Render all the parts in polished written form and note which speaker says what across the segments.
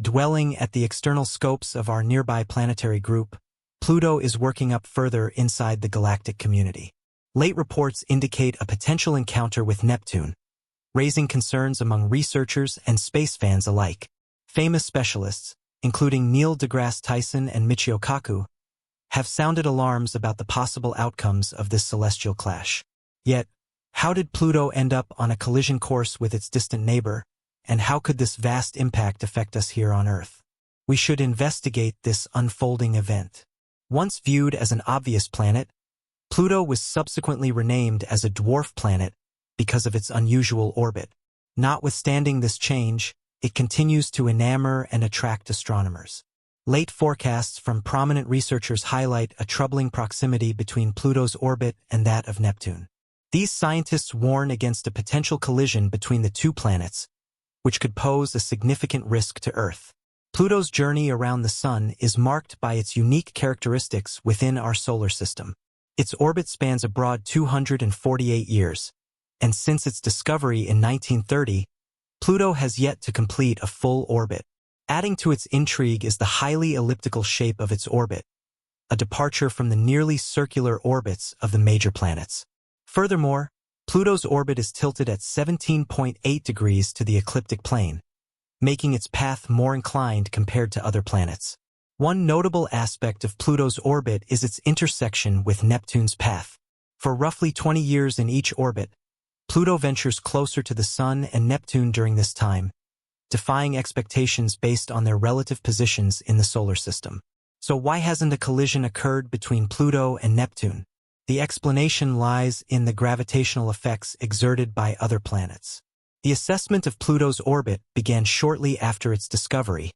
Speaker 1: Dwelling at the external scopes of our nearby planetary group, Pluto is working up further inside the galactic community. Late reports indicate a potential encounter with Neptune, raising concerns among researchers and space fans alike. Famous specialists, including deGrasse Tyson and Michio Kaku, have sounded alarms about the possible outcomes of this celestial clash. Yet, how did Pluto end up on a collision course with its distant neighbor, and how could this vast impact affect us here on Earth? We should investigate this unfolding event. Once viewed as an obvious planet, Pluto was subsequently renamed as a dwarf planet because of its unusual orbit. Notwithstanding this change, it continues to enamor and attract astronomers. Late forecasts from prominent researchers highlight a troubling proximity between Pluto's orbit and that of Neptune. These scientists warn against a potential collision between the two planets, which could pose a significant risk to Earth. Pluto's journey around the Sun is marked by its unique characteristics within our solar system. Its orbit spans a broad 248 years, and since its discovery in 1930, Pluto has yet to complete a full orbit. Adding to its intrigue is the highly elliptical shape of its orbit, a departure from the nearly circular orbits of the major planets. Furthermore, Pluto's orbit is tilted at 17.8 degrees to the ecliptic plane, making its path more inclined compared to other planets. One notable aspect of Pluto's orbit is its intersection with Neptune's path. For roughly 20 years in each orbit, Pluto ventures closer to the Sun and Neptune during this time, defying expectations based on their relative positions in the solar system. So why hasn't a collision occurred between Pluto and Neptune? The explanation lies in the gravitational effects exerted by other planets. The assessment of Pluto's orbit began shortly after its discovery,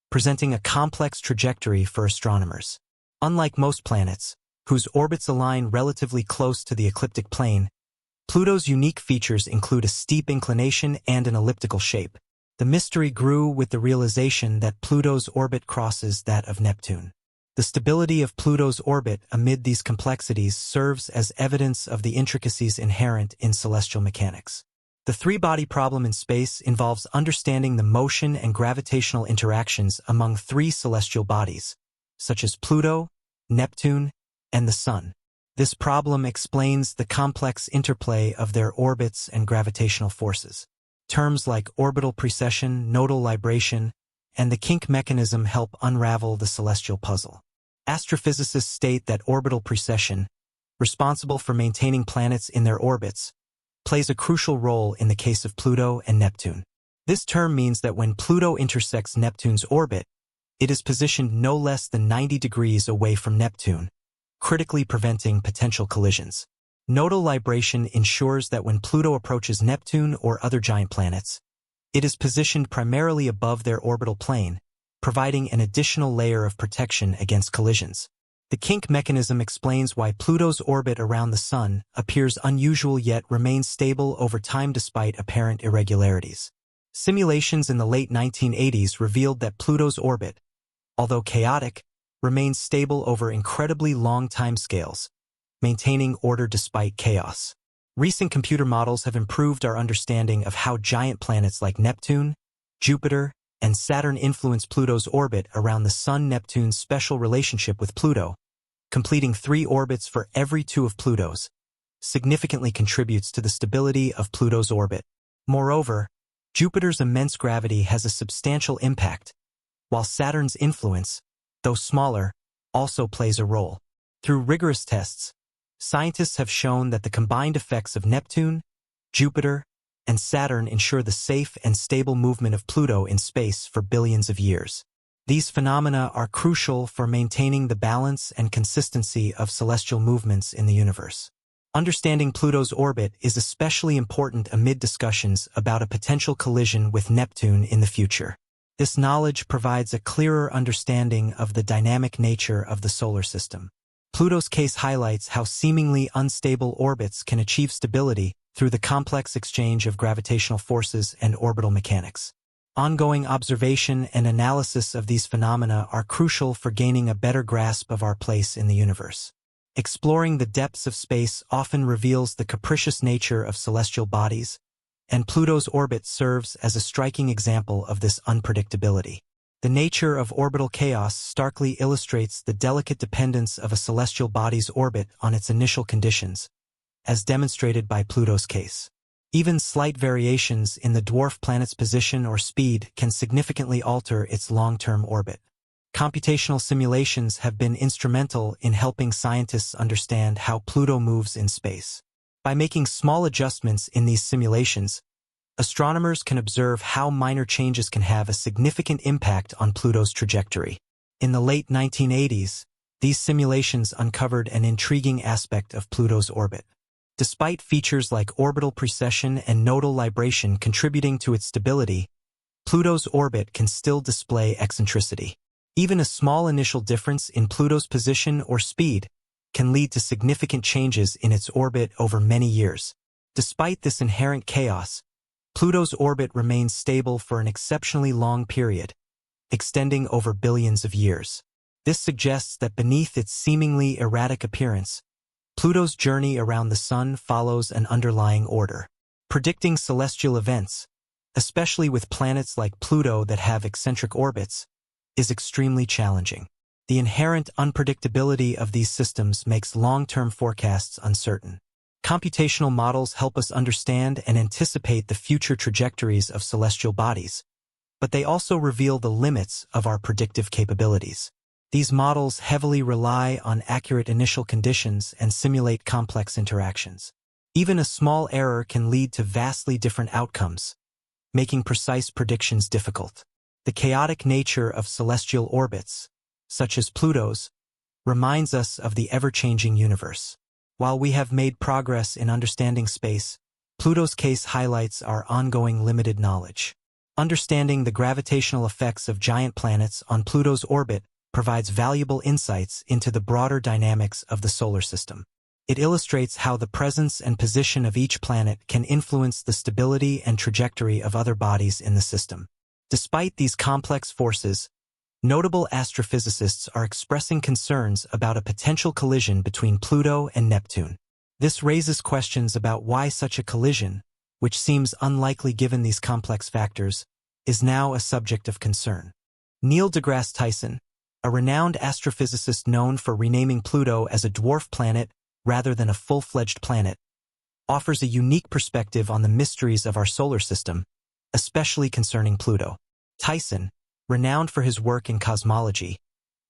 Speaker 1: presenting a complex trajectory for astronomers. Unlike most planets, whose orbits align relatively close to the ecliptic plane, Pluto's unique features include a steep inclination and an elliptical shape. The mystery grew with the realization that Pluto's orbit crosses that of Neptune. The stability of Pluto's orbit amid these complexities serves as evidence of the intricacies inherent in celestial mechanics. The three-body problem in space involves understanding the motion and gravitational interactions among three celestial bodies, such as Pluto, Neptune, and the Sun. This problem explains the complex interplay of their orbits and gravitational forces. Terms like orbital precession, nodal libration, and the kink mechanism help unravel the celestial puzzle. Astrophysicists state that orbital precession, responsible for maintaining planets in their orbits, plays a crucial role in the case of Pluto and Neptune. This term means that when Pluto intersects Neptune's orbit, it is positioned no less than 90 degrees away from Neptune, critically preventing potential collisions. Nodal libration ensures that when Pluto approaches Neptune or other giant planets, it is positioned primarily above their orbital plane, providing an additional layer of protection against collisions. The kink mechanism explains why Pluto's orbit around the Sun appears unusual yet remains stable over time despite apparent irregularities. Simulations in the late 1980s revealed that Pluto's orbit, although chaotic, remains stable over incredibly long timescales, maintaining order despite chaos. Recent computer models have improved our understanding of how giant planets like Neptune, Jupiter, and Saturn influence Pluto's orbit around the Sun. Neptune's special relationship with Pluto, completing 3 orbits for every 2 of Pluto's, significantly contributes to the stability of Pluto's orbit. Moreover, Jupiter's immense gravity has a substantial impact, while Saturn's influence, though smaller, also plays a role. Through rigorous tests, scientists have shown that the combined effects of Neptune, Jupiter, and Saturn ensure the safe and stable movement of Pluto in space for billions of years. These phenomena are crucial for maintaining the balance and consistency of celestial movements in the universe. Understanding Pluto's orbit is especially important amid discussions about a potential collision with Neptune in the future. This knowledge provides a clearer understanding of the dynamic nature of the solar system. Pluto's case highlights how seemingly unstable orbits can achieve stability through the complex exchange of gravitational forces and orbital mechanics. Ongoing observation and analysis of these phenomena are crucial for gaining a better grasp of our place in the universe. Exploring the depths of space often reveals the capricious nature of celestial bodies, and Pluto's orbit serves as a striking example of this unpredictability. The nature of orbital chaos starkly illustrates the delicate dependence of a celestial body's orbit on its initial conditions, as demonstrated by Pluto's case. Even slight variations in the dwarf planet's position or speed can significantly alter its long-term orbit. Computational simulations have been instrumental in helping scientists understand how Pluto moves in space. By making small adjustments in these simulations, astronomers can observe how minor changes can have a significant impact on Pluto's trajectory. In the late 1980s, these simulations uncovered an intriguing aspect of Pluto's orbit. Despite features like orbital precession and nodal libration contributing to its stability, Pluto's orbit can still display eccentricity. Even a small initial difference in Pluto's position or speed can lead to significant changes in its orbit over many years. Despite this inherent chaos, Pluto's orbit remains stable for an exceptionally long period, extending over billions of years. This suggests that beneath its seemingly erratic appearance, Pluto's journey around the Sun follows an underlying order. Predicting celestial events, especially with planets like Pluto that have eccentric orbits, is extremely challenging. The inherent unpredictability of these systems makes long-term forecasts uncertain. Computational models help us understand and anticipate the future trajectories of celestial bodies, but they also reveal the limits of our predictive capabilities. These models heavily rely on accurate initial conditions and simulate complex interactions. Even a small error can lead to vastly different outcomes, making precise predictions difficult. The chaotic nature of celestial orbits, such as Pluto's, reminds us of the ever-changing universe. While we have made progress in understanding space, Pluto's case highlights our ongoing limited knowledge. Understanding the gravitational effects of giant planets on Pluto's orbit provides valuable insights into the broader dynamics of the solar system. It illustrates how the presence and position of each planet can influence the stability and trajectory of other bodies in the system. Despite these complex forces, notable astrophysicists are expressing concerns about a potential collision between Pluto and Neptune. This raises questions about why such a collision, which seems unlikely given these complex factors, is now a subject of concern. Neil deGrasse Tyson, a renowned astrophysicist known for renaming Pluto as a dwarf planet rather than a full-fledged planet, offers a unique perspective on the mysteries of our solar system, especially concerning Pluto. Tyson, renowned for his work in cosmology,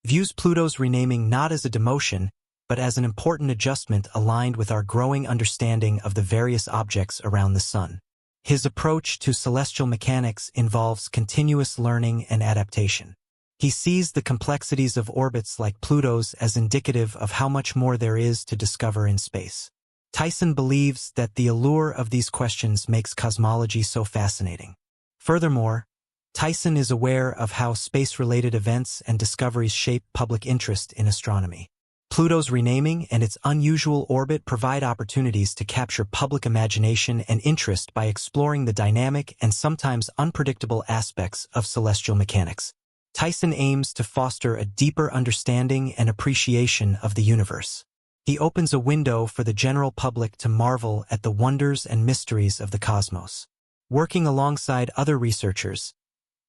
Speaker 1: views Pluto's renaming not as a demotion, but as an important adjustment aligned with our growing understanding of the various objects around the Sun. His approach to celestial mechanics involves continuous learning and adaptation. He sees the complexities of orbits like Pluto's as indicative of how much more there is to discover in space. Tyson believes that the allure of these questions makes cosmology so fascinating. Furthermore, Tyson is aware of how space-related events and discoveries shape public interest in astronomy. Pluto's renaming and its unusual orbit provide opportunities to capture public imagination and interest by exploring the dynamic and sometimes unpredictable aspects of celestial mechanics. Tyson aims to foster a deeper understanding and appreciation of the universe. He opens a window for the general public to marvel at the wonders and mysteries of the cosmos. Working alongside other researchers,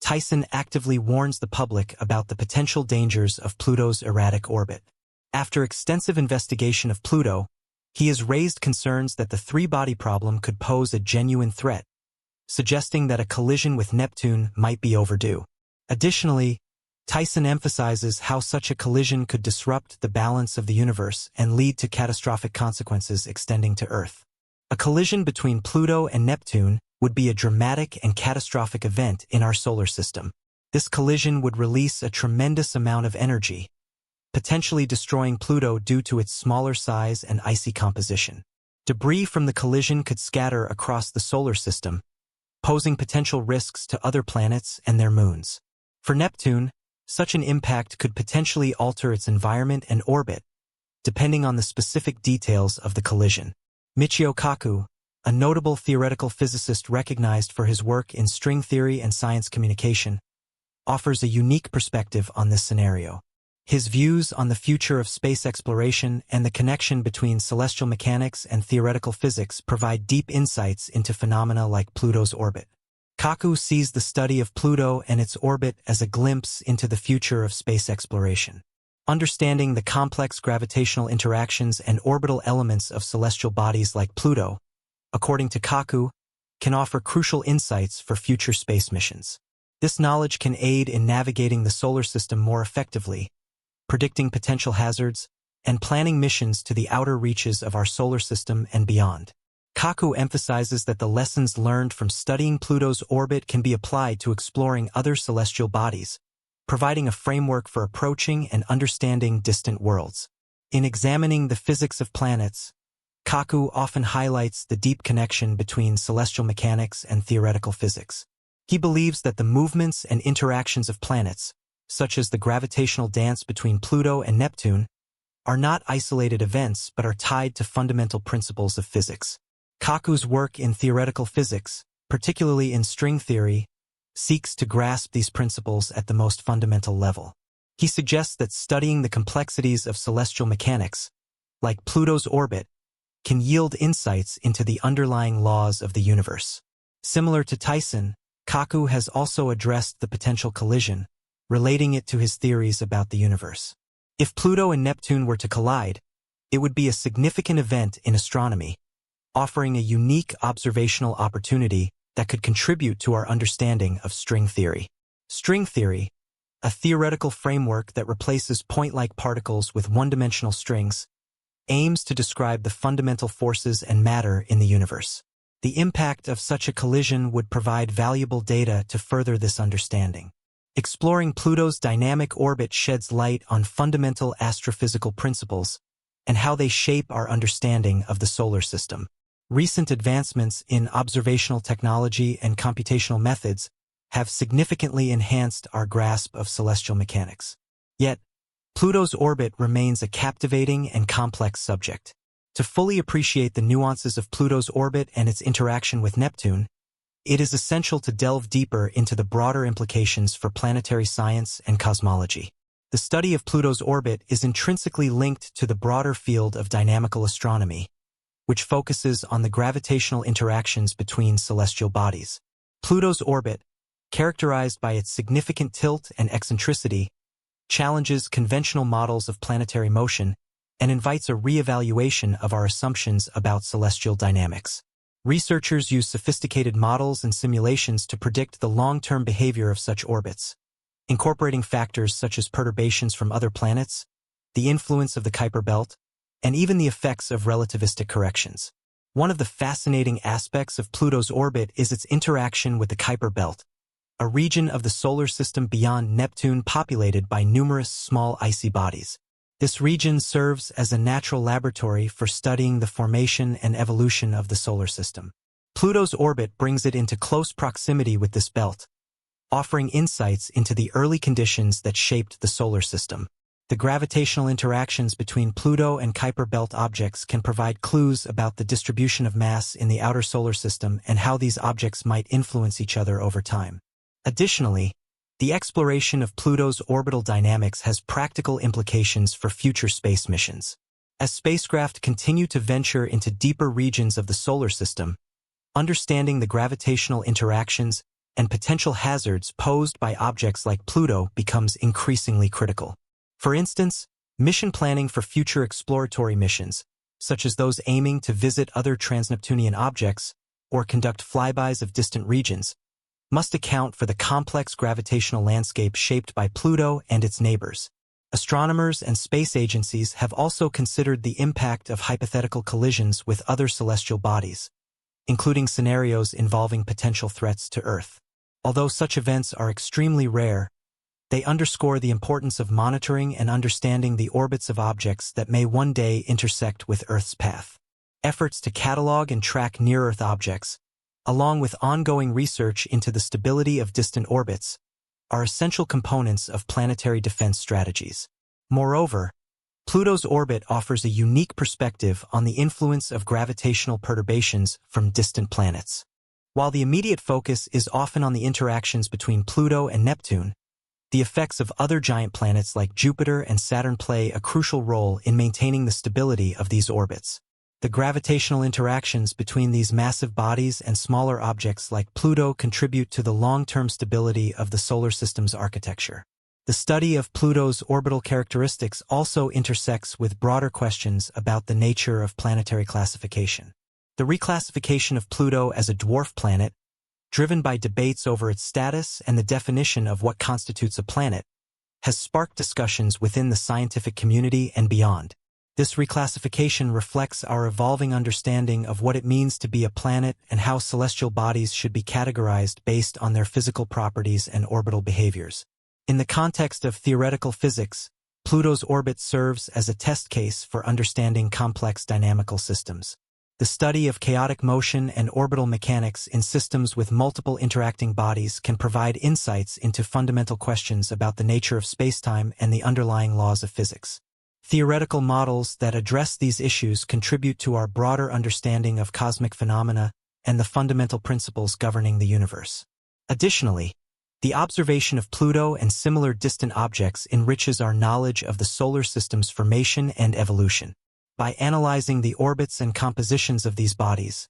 Speaker 1: Tyson actively warns the public about the potential dangers of Pluto's erratic orbit. After extensive investigation of Pluto, he has raised concerns that the three-body problem could pose a genuine threat, suggesting that a collision with Neptune might be overdue. Additionally, Tyson emphasizes how such a collision could disrupt the balance of the universe and lead to catastrophic consequences extending to Earth. A collision between Pluto and Neptune would be a dramatic and catastrophic event in our solar system. This collision would release a tremendous amount of energy, potentially destroying Pluto due to its smaller size and icy composition. Debris from the collision could scatter across the solar system, posing potential risks to other planets and their moons. For Neptune, such an impact could potentially alter its environment and orbit, depending on the specific details of the collision. Michio Kaku, a notable theoretical physicist recognized for his work in string theory and science communication, offers a unique perspective on this scenario. His views on the future of space exploration and the connection between celestial mechanics and theoretical physics provide deep insights into phenomena like Pluto's orbit. Kaku sees the study of Pluto and its orbit as a glimpse into the future of space exploration. Understanding the complex gravitational interactions and orbital elements of celestial bodies like Pluto, according to Kaku, can offer crucial insights for future space missions. This knowledge can aid in navigating the solar system more effectively, predicting potential hazards, and planning missions to the outer reaches of our solar system and beyond. Kaku emphasizes that the lessons learned from studying Pluto's orbit can be applied to exploring other celestial bodies, providing a framework for approaching and understanding distant worlds. In examining the physics of planets, Kaku often highlights the deep connection between celestial mechanics and theoretical physics. He believes that the movements and interactions of planets, such as the gravitational dance between Pluto and Neptune, are not isolated events but are tied to fundamental principles of physics. Kaku's work in theoretical physics, particularly in string theory, seeks to grasp these principles at the most fundamental level. He suggests that studying the complexities of celestial mechanics, like Pluto's orbit, can yield insights into the underlying laws of the universe. Similar to Tyson, Kaku has also addressed the potential collision, relating it to his theories about the universe. If Pluto and Neptune were to collide, it would be a significant event in astronomy, offering a unique observational opportunity that could contribute to our understanding of string theory. String theory, a theoretical framework that replaces point-like particles with one-dimensional strings, aims to describe the fundamental forces and matter in the universe. The impact of such a collision would provide valuable data to further this understanding. Exploring Pluto's dynamic orbit sheds light on fundamental astrophysical principles and how they shape our understanding of the solar system. Recent advancements in observational technology and computational methods have significantly enhanced our grasp of celestial mechanics. Yet, Pluto's orbit remains a captivating and complex subject. To fully appreciate the nuances of Pluto's orbit and its interaction with Neptune, it is essential to delve deeper into the broader implications for planetary science and cosmology. The study of Pluto's orbit is intrinsically linked to the broader field of dynamical astronomy, which focuses on the gravitational interactions between celestial bodies. Pluto's orbit, characterized by its significant tilt and eccentricity, challenges conventional models of planetary motion and invites a re-evaluation of our assumptions about celestial dynamics. Researchers use sophisticated models and simulations to predict the long-term behavior of such orbits, incorporating factors such as perturbations from other planets, the influence of the Kuiper belt, and even the effects of relativistic corrections. One of the fascinating aspects of Pluto's orbit is its interaction with the Kuiper belt, a region of the solar system beyond Neptune populated by numerous small icy bodies. This region serves as a natural laboratory for studying the formation and evolution of the solar system. Pluto's orbit brings it into close proximity with this belt, offering insights into the early conditions that shaped the solar system. The gravitational interactions between Pluto and Kuiper belt objects can provide clues about the distribution of mass in the outer solar system and how these objects might influence each other over time. Additionally, the exploration of Pluto's orbital dynamics has practical implications for future space missions. As spacecraft continue to venture into deeper regions of the solar system, understanding the gravitational interactions and potential hazards posed by objects like Pluto becomes increasingly critical. For instance, mission planning for future exploratory missions, such as those aiming to visit other trans-Neptunian objects or conduct flybys of distant regions, must account for the complex gravitational landscape shaped by Pluto and its neighbors. Astronomers and space agencies have also considered the impact of hypothetical collisions with other celestial bodies, including scenarios involving potential threats to Earth. Although such events are extremely rare, they underscore the importance of monitoring and understanding the orbits of objects that may one day intersect with Earth's path. Efforts to catalog and track near-Earth objects, along with ongoing research into the stability of distant orbits, are essential components of planetary defense strategies. Moreover, Pluto's orbit offers a unique perspective on the influence of gravitational perturbations from distant planets. While the immediate focus is often on the interactions between Pluto and Neptune, the effects of other giant planets like Jupiter and Saturn play a crucial role in maintaining the stability of these orbits. The gravitational interactions between these massive bodies and smaller objects like Pluto contribute to the long-term stability of the solar system's architecture. The study of Pluto's orbital characteristics also intersects with broader questions about the nature of planetary classification. The reclassification of Pluto as a dwarf planet, driven by debates over its status and the definition of what constitutes a planet, has sparked discussions within the scientific community and beyond. This reclassification reflects our evolving understanding of what it means to be a planet and how celestial bodies should be categorized based on their physical properties and orbital behaviors. In the context of theoretical physics, Pluto's orbit serves as a test case for understanding complex dynamical systems. The study of chaotic motion and orbital mechanics in systems with multiple interacting bodies can provide insights into fundamental questions about the nature of spacetime and the underlying laws of physics. Theoretical models that address these issues contribute to our broader understanding of cosmic phenomena and the fundamental principles governing the universe. Additionally, the observation of Pluto and similar distant objects enriches our knowledge of the solar system's formation and evolution. By analyzing the orbits and compositions of these bodies,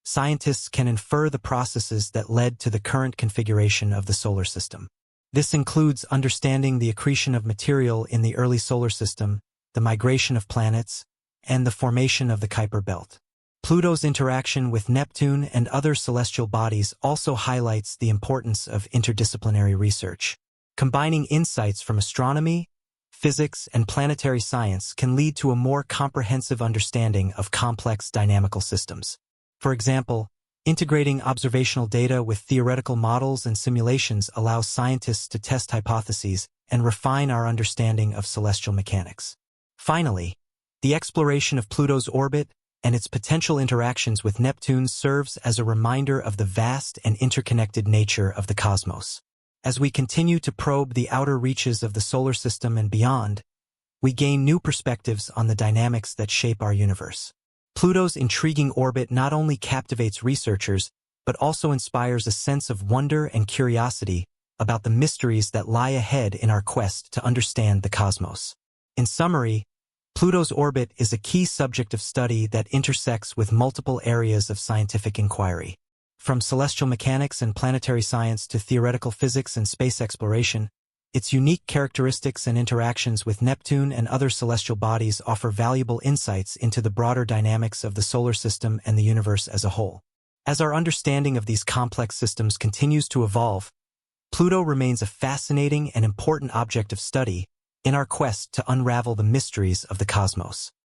Speaker 1: scientists can infer the processes that led to the current configuration of the solar system. This includes understanding the accretion of material in the early solar system, the migration of planets, and the formation of the Kuiper belt. Pluto's interaction with Neptune and other celestial bodies also highlights the importance of interdisciplinary research. Combining insights from astronomy, physics, and planetary science can lead to a more comprehensive understanding of complex dynamical systems. For example, integrating observational data with theoretical models and simulations allows scientists to test hypotheses and refine our understanding of celestial mechanics. Finally, the exploration of Pluto's orbit and its potential interactions with Neptune serves as a reminder of the vast and interconnected nature of the cosmos. As we continue to probe the outer reaches of the solar system and beyond, we gain new perspectives on the dynamics that shape our universe. Pluto's intriguing orbit not only captivates researchers, but also inspires a sense of wonder and curiosity about the mysteries that lie ahead in our quest to understand the cosmos. In summary, Pluto's orbit is a key subject of study that intersects with multiple areas of scientific inquiry. From celestial mechanics and planetary science to theoretical physics and space exploration, its unique characteristics and interactions with Neptune and other celestial bodies offer valuable insights into the broader dynamics of the solar system and the universe as a whole. As our understanding of these complex systems continues to evolve, Pluto remains a fascinating and important object of study in our quest to unravel the mysteries of the cosmos.